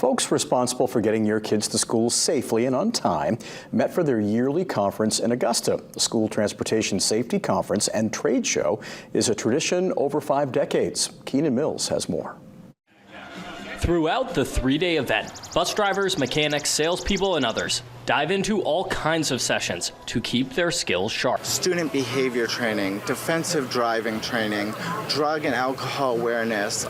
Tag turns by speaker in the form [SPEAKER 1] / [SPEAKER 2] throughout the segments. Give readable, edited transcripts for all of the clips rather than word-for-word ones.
[SPEAKER 1] Folks responsible for getting your kids to school safely and on time met for their yearly conference in Augusta. The School Transportation Safety Conference and Trade Show is a tradition over 5 decades. Keenan Mills has more.
[SPEAKER 2] Throughout the 3-day event, bus drivers, mechanics, salespeople, and others dive into all kinds of sessions to keep their skills sharp.
[SPEAKER 3] Student behavior training, defensive driving training, drug and alcohol awareness,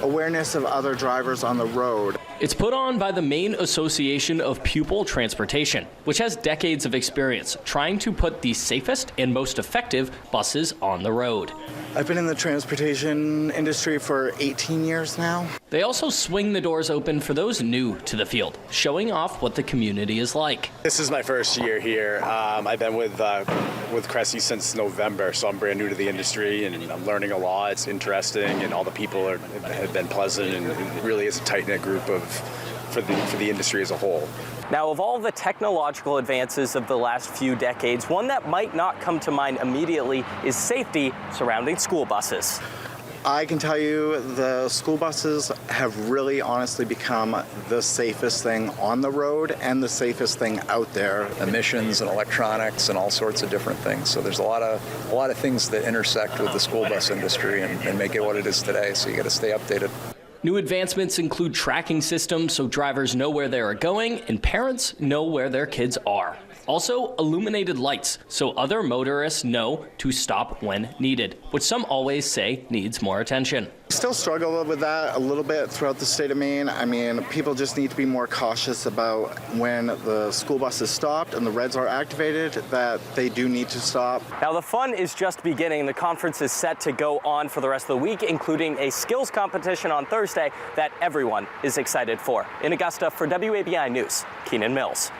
[SPEAKER 3] awareness of other drivers on the road.
[SPEAKER 2] It's put on by the Maine Association of Pupil Transportation, which has decades of experience trying to put the safest and most effective buses on the road.
[SPEAKER 3] I've been in the transportation industry for 18 years now.
[SPEAKER 2] They also swing the doors open for those new to the field, showing off what the community is like.
[SPEAKER 4] This is my first year here. I've been with Cressy since November, so I'm brand new to the industry and I'm learning a lot. It's interesting, and all the people have been pleasant, and it really is a tight-knit group for the industry as a whole.
[SPEAKER 2] Now, of all the technological advances of the last few decades, one that might not come to mind immediately is safety surrounding school buses.
[SPEAKER 3] I can tell you the school buses have really honestly become the safest thing on the road and the safest thing out there.
[SPEAKER 5] Emissions and electronics and all sorts of different things. So there's a lot of things that intersect with the school bus industry and make it what it is today. So you got to stay updated.
[SPEAKER 2] New advancements include tracking systems so drivers know where they are going and parents know where their kids are. Also, illuminated lights so other motorists know to stop when needed, which some always say needs more attention.
[SPEAKER 3] Still struggle with that a little bit throughout the state of Maine. I mean, people just need to be more cautious about when the school bus is stopped and the reds are activated, that they do need to stop.
[SPEAKER 2] Now, the fun is just beginning. The conference is set to go on for the rest of the week, including a skills competition on Thursday that everyone is excited for. In Augusta, for WABI News, Keenan Mills.